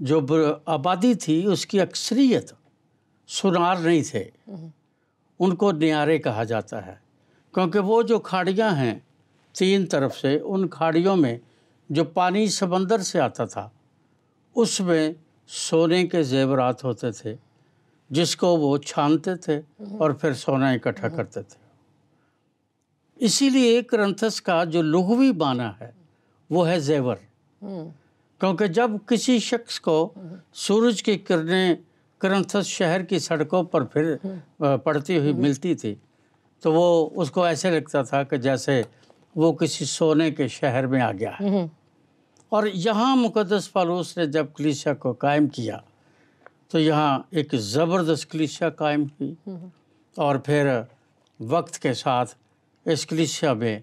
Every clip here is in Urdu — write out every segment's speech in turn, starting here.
جو آبادی تھی اس کی اکثریت سونار نہیں تھے، ان کو نیارے کہا جاتا ہے، کیونکہ وہ جو کھاڑیاں ہیں 3 طرف سے، ان کھاڑیوں میں جو پانی سمندر سے آتا تھا اس میں سونے کے زیورات ہوتے تھے، جس کو وہ چھانتے تھے اور پھر سونا اکٹھا کرتے تھے۔ اسی لیے کرنتھس کا جو لغوی معنی ہے وہ ہے زیور، کیونکہ جب کسی شخص کو سورج کی کرنیں کرنتھس شہر کی سڑکوں پر پھر پڑتی ہوئی ملتی تھی تو وہ اس کو ایسے لگتا تھا کہ جیسے وہ کسی سونے کے شہر میں آ گیا ہے۔ اور یہاں مقدس پالوس نے جب کلیسیا کو قائم کیا تو یہاں ایک زبردست کلیسیا قائم ہوئی، اور پھر وقت کے ساتھ اس کلیسیا میں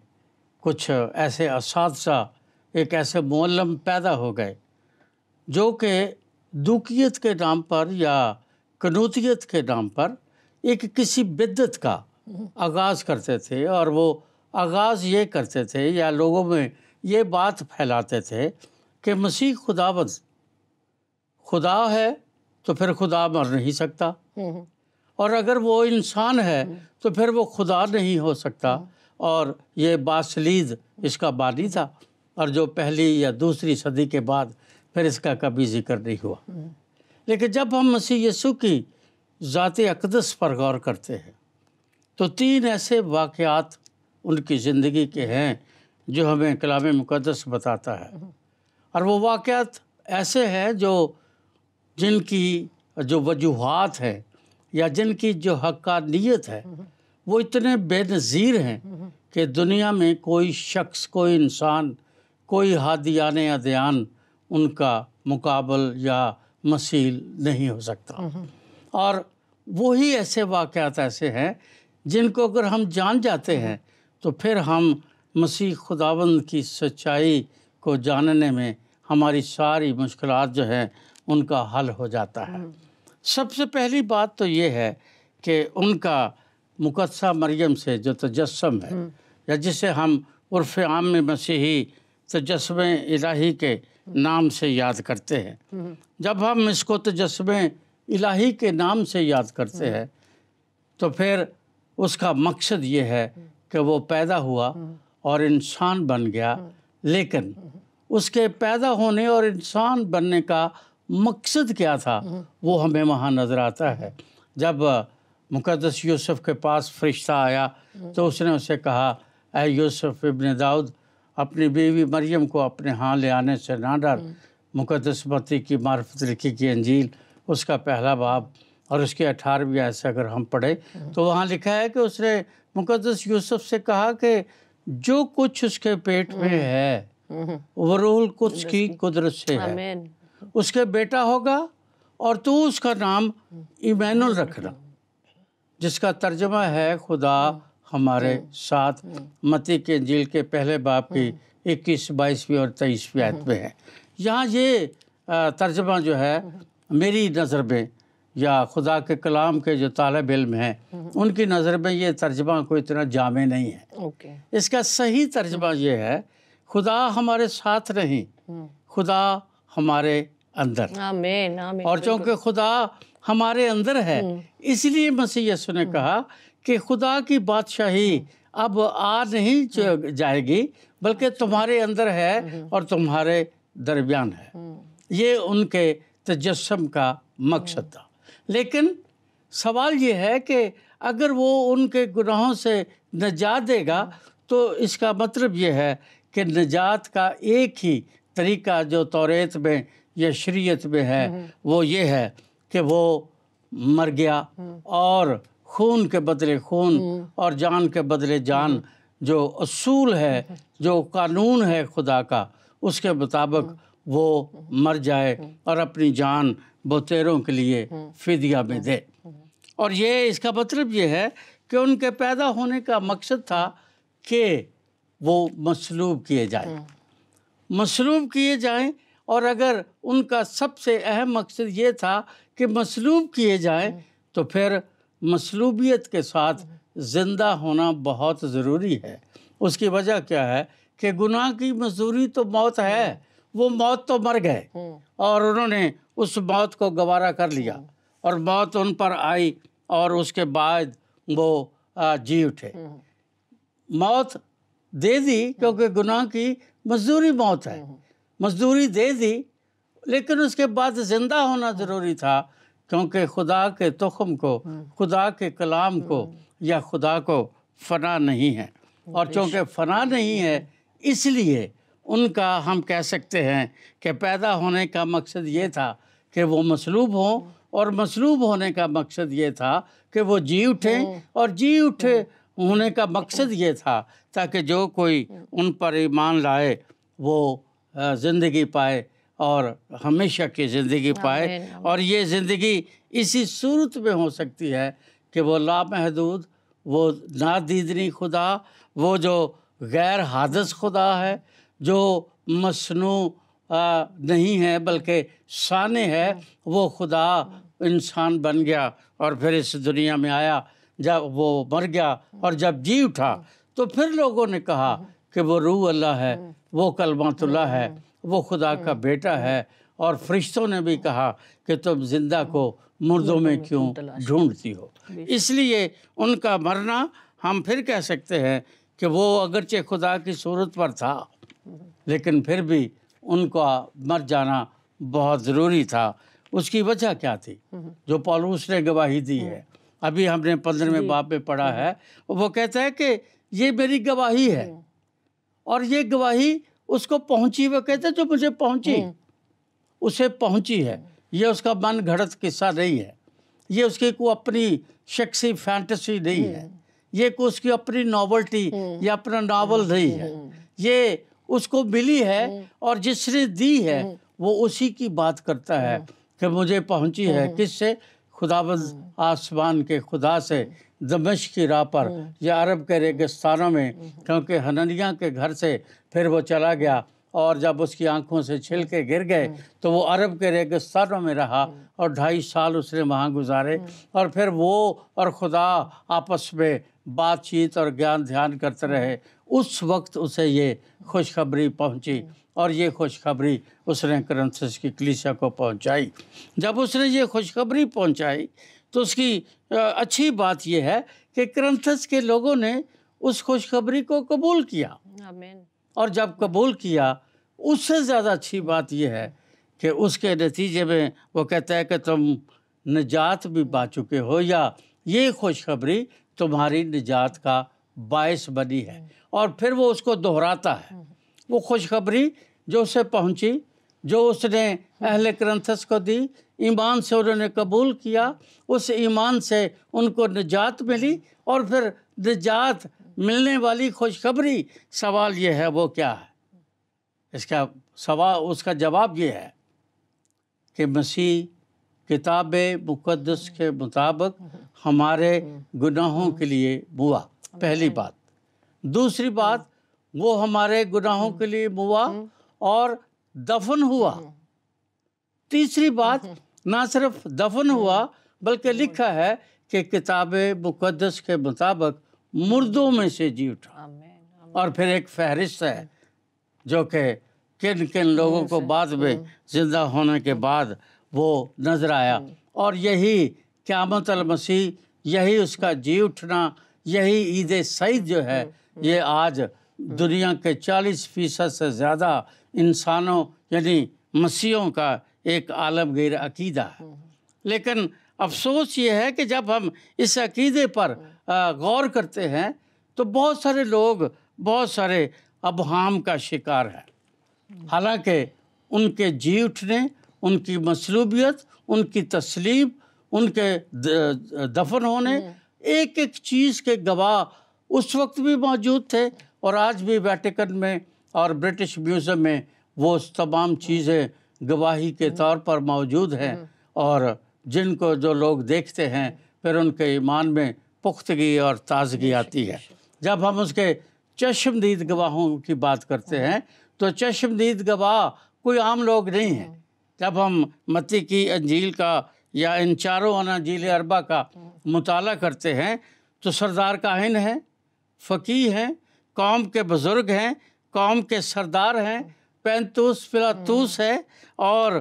کچھ ایسے اساتذہ، ایک ایسے معلم پیدا ہو گئے جو کہ دوکیت کے نام پر یا کنوتیت کے نام پر ایک کسی بدعت کا آغاز کرتے تھے، اور وہ آغاز یہ کرتے تھے یا لوگوں میں یہ بات پھیلاتے تھے کہ مسیح خداوند خدا ہے تو پھر خدا مر نہیں سکتا، اور اگر وہ انسان ہے تو پھر وہ خدا نہیں ہو سکتا، اور یہ باسلید اس کا بانی تھا، اور جو پہلی یا دوسری صدی کے بعد پھر اس کا کبھی ذکر نہیں ہوا۔ لیکن جب ہم مسیح یسوع کی ذات اقدس پر غور کرتے ہیں تو 3 ایسے واقعات ان کی زندگی کے ہیں جو ہمیں کلام مقدس بتاتا ہے، اور وہ واقعات ایسے ہیں جن کی جو وجوہات ہیں یا جن کی جو حقانیت ہے وہ اتنے بے نظیر ہیں کہ دنیا میں کوئی شخص، کوئی انسان، کوئی ہادیان ادیان ان کا مقابل یا مثیل نہیں ہو سکتا۔ اور وہی ایسے واقعات ایسے ہیں جن کو اگر ہم جان جاتے ہیں تو پھر ہم مسیح خداوند کی سچائی کو جاننے میں ہماری ساری مشکلات جو ہیں ان کا حل ہو جاتا ہے۔ سب سے پہلی بات تو یہ ہے کہ ان کا مقدسہ مریم سے جو تجسم ہے، یا جسے ہم عرف عام میں مسیحی تجسم الہی کے نام سے یاد کرتے ہیں، جب ہم اس کو تجسم الہی کے نام سے یاد کرتے ہیں تو پھر اس کا مقصد یہ ہے کہ وہ پیدا ہوا اور انسان بن گیا، لیکن اس کے پیدا ہونے اور انسان بننے کا مقصد کیا تھا وہ ہمیں وہاں نظر آتا ہے۔ جب مقدس یوسف کے پاس فرشتہ آیا تو اس نے اسے کہا، اے یوسف ابن داؤد، اپنی بیوی مریم کو اپنے ہاں لے آنے سے نہ ڈر۔ مقدس متی کی معرفت لکھی کی انجیل اس کا 1 باب اور اس کے 18ویں آیت سے اگر ہم پڑھیں تو وہاں لکھا ہے کہ اس نے مقدس یوسف سے کہا کہ جو کچھ اس کے پیٹ میں ہے وہ روح القدس کی قدرت سے ہے، اس کے بیٹا ہوگا اور تو اس کا نام ایمینول رکھنا، جس کا ترجمہ ہے خدا ہمارے ساتھ۔ متی کے انجیل کے 1 باب کی 21، 22 اور 23 آیت میں ہے۔ یہاں یہ ترجمہ جو ہے میری نظر میں یا خدا کے کلام کے جو طالب علم ہیں ان کی نظر میں یہ ترجمہ کوئی اتنا جامع نہیں ہے۔ اس کا صحیح ترجمہ یہ ہے، خدا ہمارے ساتھ نہیں، خدا ہمارے اندر۔ آمین آمین۔ اور چونکہ خدا ہمارے اندر ہے اس لیے مسیح یسوع نے کہا کہ خدا کی بادشاہی اب آ نہیں جائے گی بلکہ تمہارے اندر ہے اور تمہارے درمیان ہے۔ یہ ان کے تجسم کا مقصد تھا۔ لیکن سوال یہ ہے کہ اگر وہ ان کے گناہوں سے نجات دے گا تو اس کا مطلب یہ ہے کہ نجات کا ایک ہی طریقہ جو توریت میں یا شریعت میں ہے وہ یہ ہے کہ وہ مر گیا اور خون کے بدلے خون اور جان کے بدلے جان، جو اصول ہے، جو قانون ہے خدا کا، اس کے مطابق وہ مر جائے اور اپنی جان بتیروں کے لیے فدیہ میں دے۔ اور یہ اس کا مطلب یہ ہے کہ ان کے پیدا ہونے کا مقصد تھا کہ وہ مصلوب کیے جائیں، مصلوب کیے جائیں، اور اگر ان کا سب سے اہم مقصد یہ تھا کہ مصلوب کیے جائیں تو پھر مصلوبیت کے ساتھ زندہ ہونا بہت ضروری ہے۔ اس کی وجہ کیا ہے کہ گناہ کی مزدوری تو موت ہے، وہ موت تو مر گئے اور انہوں نے اس موت کو گوارا کر لیا اور موت ان پر آئی اور اس کے بعد وہ جی اٹھے۔ موت دے دی کیونکہ گناہ کی مزدوری موت ہے، مزدوری دے دی، لیکن اس کے بعد زندہ ہونا ضروری تھا، کیونکہ خدا کے تخم کو، خدا کے کلام کو یا خدا کو فنا نہیں ہے، اور چونکہ فنا نہیں ہے اس لیے ان کا ہم کہہ سکتے ہیں کہ پیدا ہونے کا مقصد یہ تھا کہ وہ مصلوب ہوں، اور مصلوب ہونے کا مقصد یہ تھا کہ وہ جی اٹھیں، اور جی اٹھے ہونے کا مقصد یہ تھا تاکہ جو کوئی ان پر ایمان لائے وہ زندگی پائے اور ہمیشہ کی زندگی پائے، اور یہ زندگی اسی صورت میں ہو سکتی ہے کہ وہ لامحدود، وہ نادیدنی خدا، وہ جو غیر حادث خدا ہے، جو مصنوع نہیں ہے بلکہ صانع ہے، وہ خدا انسان بن گیا اور پھر اس دنیا میں آیا، جب وہ مر گیا اور جب جی اٹھا تو پھر لوگوں نے کہا کہ وہ روح اللہ ہے، وہ کلمۃ اللہ ہے، وہ خدا کا بیٹا ہے، اور فرشتوں نے بھی کہا کہ تم زندہ کو مردوں میں کیوں ڈھونڈتی ہو۔ اس لیے ان کا مرنا ہم پھر کہہ سکتے ہیں کہ وہ اگرچہ خدا کی صورت پر تھا لیکن پھر بھی ان کا مر جانا بہت ضروری تھا۔ اس کی وجہ کیا تھی جو پولوس نے گواہی دی ہے؟ ابھی ہم نے 15ویں باب میں پڑھا ہے، وہ کہتا ہے کہ یہ میری گواہی ہے، اور یہ گواہی اس کو پہنچی، وہ کہتا ہے جو مجھے پہنچی اسے پہنچی ہے۔ یہ اس کا من گھڑت قصہ نہیں ہے، یہ اس کی کوئی اپنی شخصی فینٹیسی نہیں ہے، یہ کوئی اس کی اپنی ناولٹی یا اپنا ناول نہیں ہے، یہ اس کو ملی ہے، اور جس نے دی ہے وہ اسی کی بات کرتا ہے کہ مجھے پہنچی ہے۔ کس سے؟ خداوند آسمان کے خدا سے، دمشق کی راہ پر یا عرب کے ریگستانوں میں، کیونکہ حننیہ کے گھر سے پھر وہ چلا گیا، اور جب اس کی آنکھوں سے چھلکے گر گئے تو وہ عرب کے ریگستانوں میں رہا، اور 2.5 سال اس نے وہاں گزارے، اور پھر وہ اور خدا آپس میں بات چیت اور گیان دھیان کرتے رہے۔ اس وقت اسے یہ خوشخبری پہنچی، اور یہ خوشخبری اس نے کرنتھس کی کلیسیا کو پہنچائی۔ جب اس نے یہ خوشخبری پہنچائی تو اس کی اچھی بات یہ ہے کہ کرنتھس کے لوگوں نے اس خوشخبری کو قبول کیا، اور جب قبول کیا اس سے زیادہ اچھی بات یہ ہے کہ اس کے نتیجے میں وہ کہتا ہے کہ تم نجات بھی پا چکے ہو، یا یہ خوشخبری تمہاری نجات کا باعث بنی ہے۔ اور پھر وہ اس کو دہراتا ہے، وہ خوشخبری جو اسے پہنچی، جو اس نے اہل کرنتھس کو دی، ایمان سے انہوں نے قبول کیا، اس ایمان سے ان کو نجات ملی، اور پھر نجات ملنے والی خوشخبری، سوال یہ ہے وہ کیا ہے؟ اس کا جواب یہ ہے کہ مسیح کتاب مقدس کے مطابق ہمارے گناہوں کے لیے ہوا، پہلی بات۔ دوسری بات، وہ ہمارے گناہوں کے لیے ہوا اور دفن ہوا۔ تیسری بات، نہ صرف دفن ہوا بلکہ لکھا ہے کہ کتاب مقدس کے مطابق مردوں میں سے جی اٹھا۔ اور پھر ایک فہرست ہے جو کہ کن کن لوگوں کو بعد میں زندہ ہونے کے بعد وہ نظر آیا، اور یہی قیامت المسیح، یہی اس کا جی اٹھنا، یہی عید سعید جو ہے، یہ آج دنیا کے 40% سے زیادہ انسانوں یعنی مسیحوں کا ایک عالمگیر عقیدہ ہے۔ لیکن افسوس یہ ہے کہ جب ہم اس عقیدے پر غور کرتے ہیں تو بہت سارے لوگ بہت سارے ابہام کا شکار ہیں، حالانکہ ان کے جی اٹھنے، ان کی مصلوبیت، ان کی تسلیم، ان کے دفن ہونے، ایک ایک چیز کے گواہ اس وقت بھی موجود تھے، اور آج بھی ویٹیکن میں اور برٹش میوزیم میں وہ تمام چیزیں گواہی کے طور پر موجود ہیں، اور جن کو جو لوگ دیکھتے ہیں پھر ان کے ایمان میں پختگی اور تازگی آتی ہے۔ جب ہم اس کے چشمدید گواہوں کی بات کرتے ہیں تو چشمدید گواہ کوئی عام لوگ نہیں ہیں۔ جب ہم متی کی انجیل کا یا ان چاروں اناجیل اربع کا مطالعہ کرتے ہیں تو سردار کاہن ہیں، فقیہ ہیں، قوم کے بزرگ ہیں، قوم کے سردار ہیں، پینتوس پلاطوس ہے اور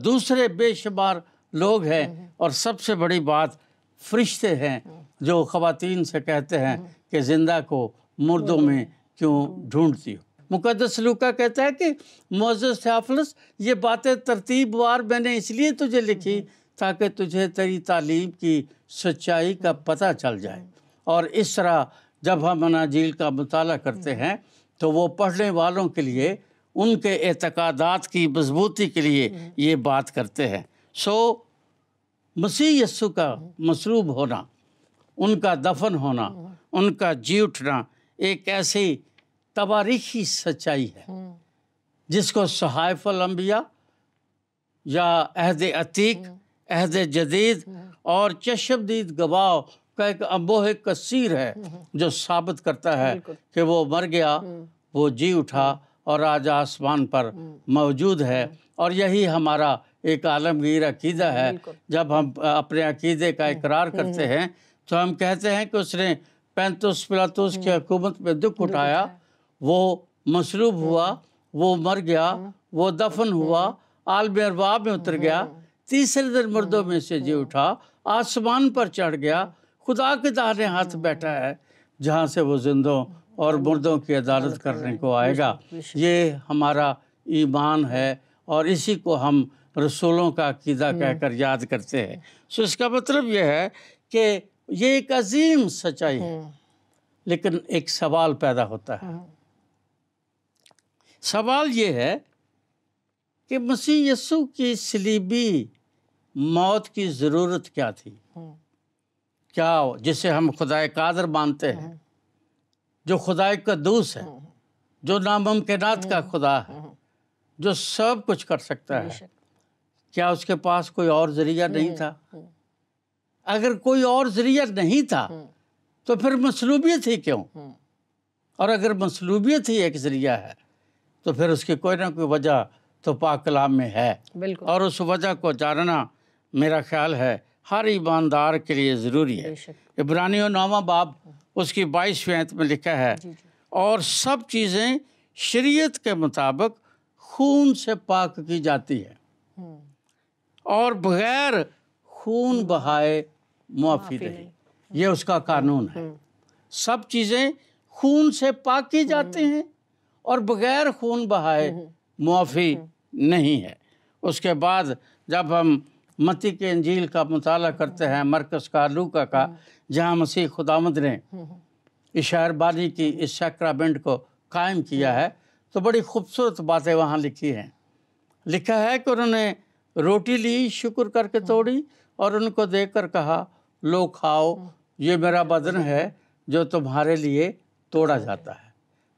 دوسرے بے شمار لوگ ہیں، اور سب سے بڑی بات فرشتے ہیں جو خواتین سے کہتے ہیں کہ زندہ کو مردوں میں کیوں ڈھونڈتی ہو۔ مقدس لوکا کہتا ہے کہ معزز تھیوفلس، یہ باتیں ترتیب وار میں نے اس لیے تجھے لکھی تاکہ تجھے تیری تعلیم کی سچائی کا پتہ چل جائے، اور اس طرح جب ہم اناجیل کا مطالعہ کرتے ہیں تو وہ پڑھنے والوں کے لیے ان کے اعتقادات کی مضبوطی کے لیے یہ بات کرتے ہیں۔ مسیح یسوع کا مصلوب ہونا، ان کا دفن ہونا، ان کا جی اٹھنا ایک ایسی تواریخی سچائی ہے جس کو صحائف الانبیاء یا عہد عتیق، عہد جدید اور چشمدید گواہ کا ایک انبوہ کثیر ہے جو ثابت کرتا ہے کہ وہ مر گیا، وہ جی اٹھا اور آج آسمان پر موجود ہے۔ اور یہی ہمارا ایک عالمگیر عقیدہ ہے۔ جب ہم اپنے عقیدے کا اقرار کرتے ہیں تو ہم کہتے ہیں کہ اس نے پینتوس پلاطوس کی حکومت میں دکھ اٹھایا، وہ مصلوب ہوا، وہ مر گیا، وہ دفن ہوا، عالم ارواح میں اتر گیا، تیسرے دن مردوں میں سے جی اٹھا، آسمان پر چڑھ گیا، خدا کے داہنے ہاتھ بیٹھا ہے، جہاں سے وہ زندوں اور مردوں کی عدالت کرنے کو آئے گا۔ یہ ہمارا ایمان ہے اور اسی کو ہم رسولوں کا عقیدہ کہہ کر یاد کرتے ہیں۔ اس کا مطلب یہ ہے کہ یہ ایک عظیم سچائی ہے، لیکن ایک سوال پیدا ہوتا ہے۔ سوال یہ ہے کہ مسیح یسوع کی صلیبی موت کی ضرورت کیا تھی؟ کیا جسے ہم خدائے قادر مانتے ہیں، جو خدائے قدوس ہے، جو ناممکنات کا خدا ہے، جو سب کچھ کر سکتا ہے، کیا اس کے پاس کوئی اور ذریعہ نہیں تھا؟ اگر کوئی اور ذریعہ نہیں تھا تو پھر مصلوبیت ہی کیوں؟ اور اگر مصلوبیت ہی ایک ذریعہ ہے تو پھر اس کی کوئی نہ کوئی وجہ تو پاک کلام میں ہے، اور اس وجہ کو جاننا میرا خیال ہے ہر ایماندار کے لیے ضروری ہے۔ عبرانیوں 9واں باب اس کی 22ویں آیت میں لکھا ہے، اور سب چیزیں شریعت کے مطابق خون سے پاک کی جاتی ہے اور بغیر خون بہائے معافی نہیں۔ یہ اس کا قانون ہے، سب چیزیں خون سے پاک کی جاتی ہیں اور بغیر خون بہائے معافی نہیں ہے۔ اس کے بعد جب ہم متی کے انجیل کا مطالعہ کرتے ہیں، مرکز کا، لوکا کا، جہاں مسیح خداوند نے اشعیا بانی کی اس سیکرامنٹ کو قائم کیا ہے، تو بڑی خوبصورت باتیں وہاں لکھی ہیں۔ لکھا ہے کہ انہوں نے روٹی لی، شکر کر کے توڑی اور ان کو دے کر کہا، لو کھاؤ، یہ میرا بدن ہے جو تمہارے لیے توڑا جاتا ہے۔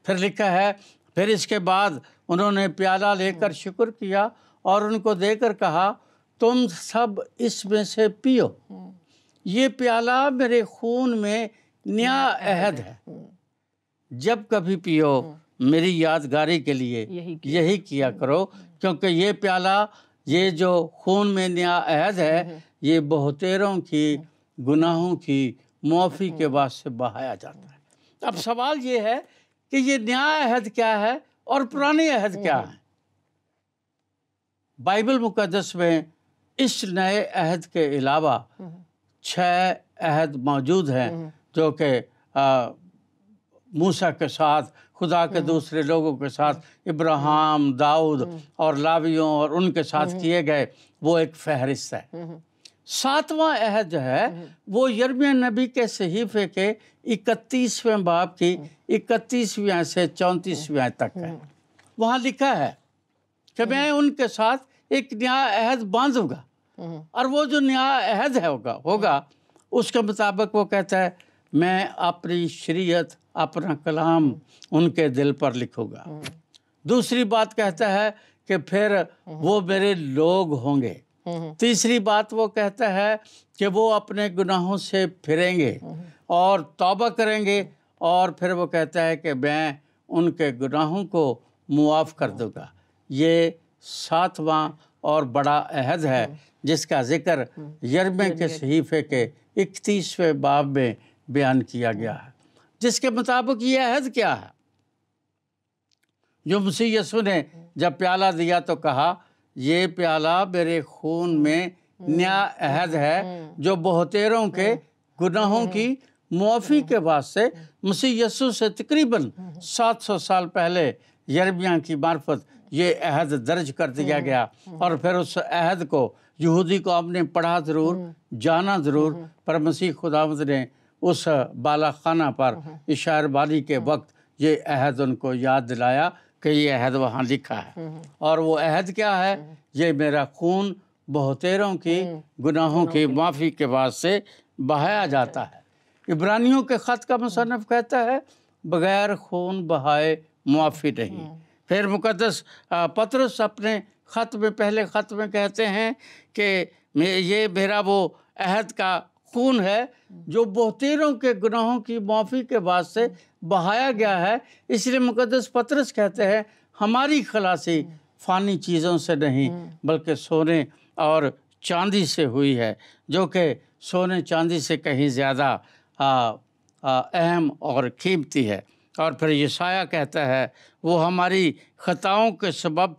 پھر لکھا ہے، پھر اس کے بعد انہوں نے پیالہ لے کر شکر کیا اور ان کو دے کر کہا، تم سب اس میں سے پیو، یہ پیالہ میرے خون میں نیا عہد ہے، جب کبھی پیو میری یادگاری کے لیے یہی کیا کرو، کیونکہ یہ پیالہ، یہ جو خون میں نیا عہد ہے، یہ بہتیروں کی گناہوں کی معافی کے واسطے بہایا جاتا ہے۔ اب سوال یہ ہے کہ یہ نیا عہد کیا ہے اور پرانے عہد کیا ہے؟ بائبل مقدس میں اس نئے عہد کے علاوہ 6 عہد موجود ہیں جو کہ موسیٰ کے ساتھ، خدا کے دوسرے لوگوں کے ساتھ، ابراہیم، داؤد اور لاویوں اور ان کے ساتھ کیے گئے، وہ ایک فہرست ہے۔ 7واں عہد جو ہے وہ یرمیہ نبی کے صحیفے کے 31ویں باب کی 31ویں آیت سے 34ویں آیت تک ہے۔ وہاں لکھا ہے کہ میں ان کے ساتھ ایک نیا عہد باندھوں گا، اور وہ جو نیا عہد ہوگا اس کے مطابق وہ کہتا ہے، میں اپنی شریعت، اپنا کلام ان کے دل پر لکھوں گا۔ دوسری بات کہتا ہے کہ پھر وہ میرے لوگ ہوں گے۔ تیسری بات وہ کہتا ہے کہ وہ اپنے گناہوں سے پھریں گے اور توبہ کریں گے، اور پھر وہ کہتا ہے کہ میں ان کے گناہوں کو معاف کر دوں گا۔ یہ 7واں اور بڑا عہد ہے جس کا ذکر یرمیہ کے صحیفے کے 31ویں باب میں بیان کیا گیا ہے، جس کے مطابق یہ عہد کیا ہے؟ جو مسیح یسوع نے جب پیالہ دیا تو کہا یہ پیالہ میرے خون میں نیا عہد ہے جو بہتیروں کے گناہوں کی معافی کے واسطے مسیح یسوع سے تقریباً 700 سال پہلے یرمیاہ کی معرفت یہ عہد درج کر دیا گیا، اور پھر اس عہد کو یہودی کو آپ نے پڑھا ضرور، جانا ضرور، پر مسیح خداوند نے اس بالا خانہ پر اشارہ باری کے وقت یہ عہد ان کو یاد دلایا کہ یہ عہد وہاں لکھا ہے۔ اور وہ عہد کیا ہے؟ یہ میرا خون بہتیروں کی گناہوں کی معافی کے واسطے بہایا جاتا ہے۔ عبرانیوں کے خط کا مصنف کہتا ہے بغیر خون بہائے معافی نہیں۔ پھر مقدس پطرس اپنے خط میں، پہلے خط میں کہتے ہیں کہ یہ میرا وہ عہد کا خون ہے جو بہتیروں کے گناہوں کی معافی کے واسطے بہایا گیا ہے۔ اس لیے مقدس پطرس کہتے ہیں ہماری خلاصی فانی چیزوں سے نہیں بلکہ سونے اور چاندی سے ہوئی ہے، جو کہ سونے چاندی سے کہیں زیادہ اہم اور قیمتی ہے۔ اور پھر یشایہ کہتا ہے وہ ہماری خطاؤں کے سبب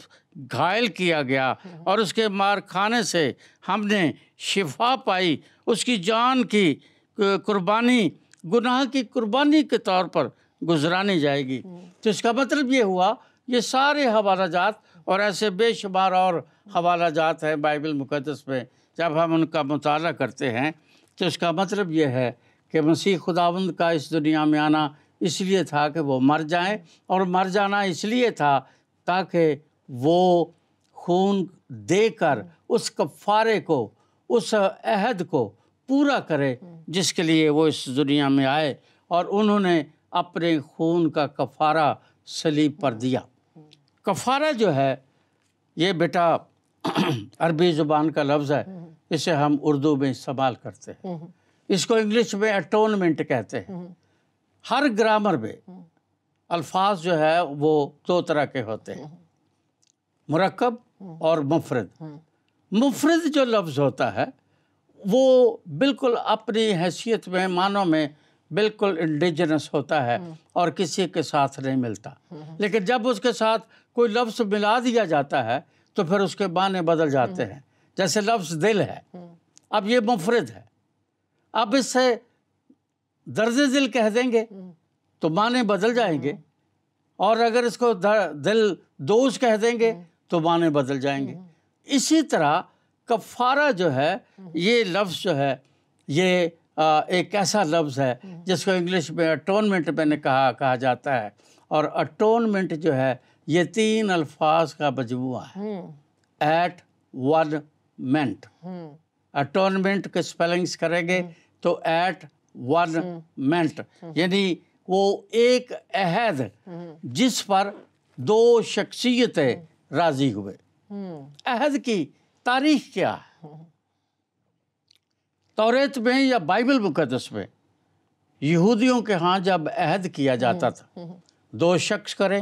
گھائل کیا گیا اور اس کے مار کھانے سے ہم نے شفا پائی، اس کی جان کی قربانی گناہ کی قربانی کے طور پر گزرانی جائے گی۔ تو اس کا مطلب یہ ہوا یہ سارے حوالہ جات اور ایسے بے شمار اور حوالہ جات ہیں بائبل مقدس میں، جب ہم ان کا مطالعہ کرتے ہیں تو اس کا مطلب یہ ہے کہ مسیح خداوند کا اس دنیا میں آنا اس لیے تھا کہ وہ مر جائیں، اور مر جانا اس لیے تھا تاکہ وہ خون دے کر اس کفارے کو، اس عہد کو پورا کرے جس کے لیے وہ اس دنیا میں آئے، اور انہوں نے اپنے خون کا کفارہ صلیب پر دیا۔ کفارہ جو ہے یہ بیٹا عربی زبان کا لفظ ہے، اسے ہم اردو میں استعمال کرتے ہیں، اس کو انگلش میں اٹونمنٹ کہتے ہیں۔ ہر گرامر میں الفاظ جو ہے وہ دو طرح کے ہوتے ہیں، مرکب اور مفرد۔ مفرد جو لفظ ہوتا ہے وہ بالکل اپنی حیثیت میں، معنوں میں بالکل انڈیجنس ہوتا ہے اور کسی کے ساتھ نہیں ملتا، لیکن جب اس کے ساتھ کوئی لفظ ملا دیا جاتا ہے تو پھر اس کے معنی بدل جاتے ہیں۔ جیسے لفظ دل ہے، اب یہ مفرد ہے، اب اس سے درد دل کہہ دیں گے تو معنی بدل جائیں گے، اور اگر اس کو دل دوز کہہ دیں گے تو معنی بدل جائیں گے۔ اسی طرح کفارہ جو ہے یہ لفظ جو ہے یہ ایک ایسا لفظ ہے جس کو انگلش میں اٹونمنٹ میں نے کہا جاتا ہے، اور اٹونمنٹ جو ہے یہ 3 الفاظ کا مجموعہ ہے، ایٹ ون مینٹ۔ اٹونمنٹ کے سپیلنگز کریں گے تو ایٹ ون مینٹ، یعنی وہ ایک عہد جس پر 2 شخصیتیں راضی ہوئے۔ عہد کی تاریخ کیا ہے؟ توریت میں یا بائبل مقدس میں یہودیوں کے ہاں جب عہد کیا جاتا تھا 2 شخص کریں،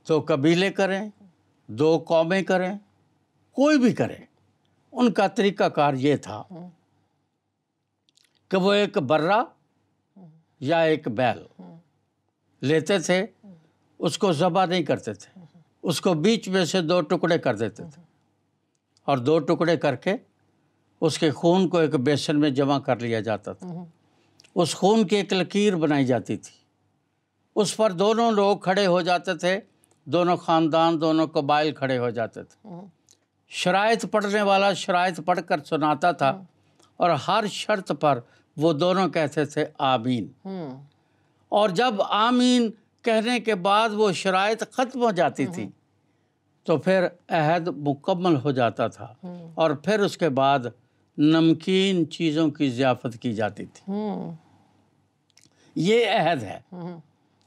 2 قبیلے کریں، 2 قومیں کریں، کوئی بھی کرے، ان کا طریقہ کار یہ تھا کہ وہ ایک برہ یا ایک بیل لیتے تھے، اس کو ذبح نہیں کرتے تھے، اس کو بیچ میں سے 2 ٹکڑے کر دیتے تھے، اور 2 ٹکڑے کر کے اس کے خون کو ایک بیسن میں جمع کر لیا جاتا تھا۔ اس خون کی ایک لکیر بنائی جاتی تھی، اس پر دونوں لوگ کھڑے ہو جاتے تھے، دونوں خاندان، دونوں قبائل کھڑے ہو جاتے تھے۔ شرائط پڑھنے والا شرائط پڑھ کر سناتا تھا، اور ہر شرط پر وہ دونوں کہتے تھے آمین، اور جب آمین کہنے کے بعد وہ شرائط ختم ہو جاتی تھی تو پھر عہد مکمل ہو جاتا تھا، اور پھر اس کے بعد نمکین چیزوں کی ضیافت کی جاتی تھی۔ یہ عہد ہے۔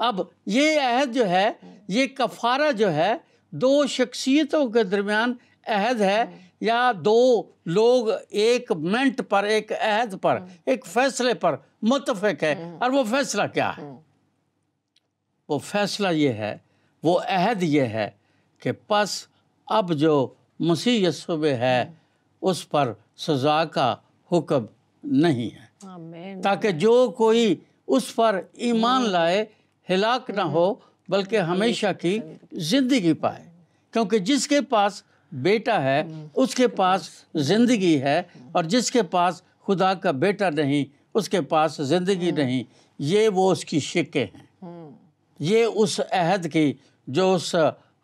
اب یہ عہد جو ہے، یہ کفارہ جو ہے، 2 شخصیتوں کے درمیان عہد ہے، یا 2 لوگ ایک منٹ پر، ایک عہد پر، ایک فیصلے پر متفق ہے۔ اور وہ فیصلہ کیا ہے؟ وہ فیصلہ یہ ہے، وہ عہد یہ ہے کہ پس اب جو مسیح یسوع میں ہے اس پر سزا کا حکم نہیں ہے، تاکہ جو کوئی اس پر ایمان لائے ہلاک نہ ہو بلکہ ہمیشہ کی زندگی پائے، کیونکہ جس کے پاس بیٹا ہے اس کے پاس زندگی ہے، اور جس کے پاس خدا کا بیٹا نہیں اس کے پاس زندگی نہیں۔ یہ وہ اس کی شکیں ہیں، یہ اس عہد کی جو اس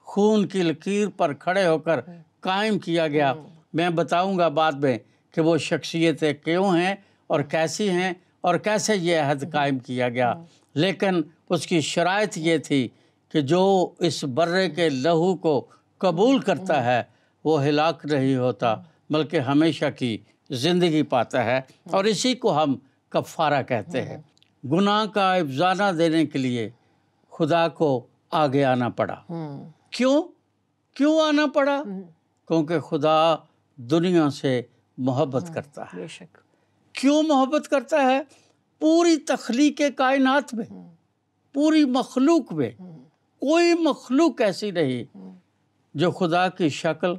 خون کی لکیر پر کھڑے ہو کر قائم کیا گیا۔ میں بتاؤں گا بعد میں کہ وہ شخصیتیں کیوں ہیں اور کیسی ہیں اور کیسے یہ عہد قائم کیا گیا، لیکن اس کی شرائط یہ تھی کہ جو اس برے کے لہو کو قبول کرتا ہے وہ ہلاک نہیں ہوتا بلکہ ہمیشہ کی زندگی پاتا ہے، اور اسی کو ہم کفارہ کہتے ہیں۔ گناہ کا افزانہ دینے کے لیے خدا کو آگے آنا پڑا۔ کیوں آنا پڑا؟ کیونکہ خدا دنیا سے محبت کرتا ہے۔ بے شک۔ کیوں محبت کرتا ہے؟ پوری تخلیق کائنات میں، پوری مخلوق میں کوئی مخلوق ایسی نہیں جو خدا کی شکل،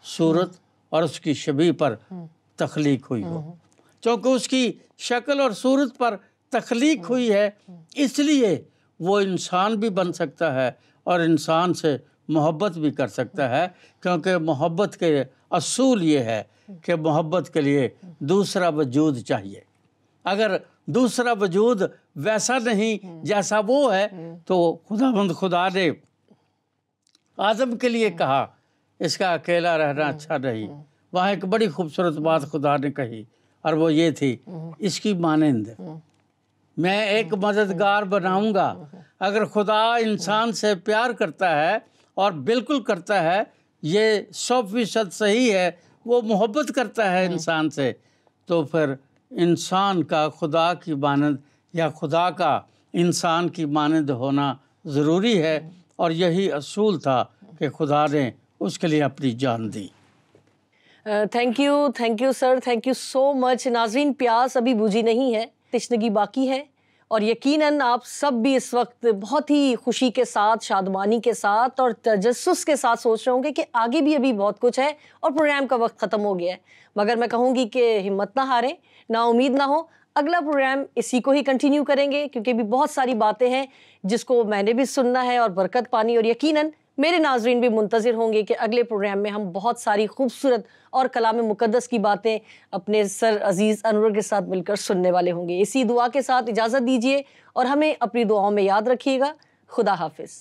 صورت اور اس کی شبیہ پر تخلیق ہوئی ہو۔ چونکہ اس کی شکل اور صورت پر تخلیق ہوئی ہے، اس لیے وہ انسان بھی بن سکتا ہے اور انسان سے محبت بھی کر سکتا ہے، کیونکہ محبت کے اصول یہ ہے کہ محبت کے لیے دوسرا وجود چاہیے۔ اگر دوسرا وجود ویسا نہیں جیسا وہ ہے تو خدا نے آدم کے لیے کہا اس کا اکیلا رہنا اچھا نہیں۔ وہاں ایک بڑی خوبصورت بات خدا نے کہی، اور وہ یہ تھی، اس کی مانند میں ایک مددگار بناؤں گا۔ اگر خدا انسان سے پیار کرتا ہے اور بالکل کرتا ہے، یہ 100% صحیح ہے، وہ محبت کرتا ہے انسان سے، تو پھر انسان کا خدا کی مانند یا خدا کا انسان کی مانند ہونا ضروری ہے، اور یہی اصول تھا کہ خدا نے اس کے لیے اپنی جان دی۔ Thank you sir, thank you so much. ناظرین، پیاس ابھی بجھی نہیں ہے، تشنگی باقی ہے، اور یقیناً آپ سب بھی اس وقت بہت ہی خوشی کے ساتھ، شادمانی کے ساتھ اور تجسس کے ساتھ سوچ رہے ہوں گے کہ آگے بھی ابھی بہت کچھ ہے اور پروگرام کا وقت ختم ہو گیا ہے، مگر میں کہوں گی کہ ہمت نہ ہاریں، نا امید نہ ہو۔ اگلا پروگرام اسی کو ہی کنٹینیو کریں گے، کیونکہ بھی بہت ساری باتیں ہیں جس کو میں نے بھی سننا ہے اور برکت پانی، اور یقیناً میرے ناظرین بھی منتظر ہوں گے کہ اگلے پروگرام میں ہم بہت ساری خوبصورت اور کلام مقدس کی باتیں اپنے سر عزیز انور کے ساتھ مل کر سننے والے ہوں گے۔ اسی دعا کے ساتھ اجازت دیجیے اور ہمیں اپنی دعاؤں میں یاد رکھیے گا۔ خدا حافظ۔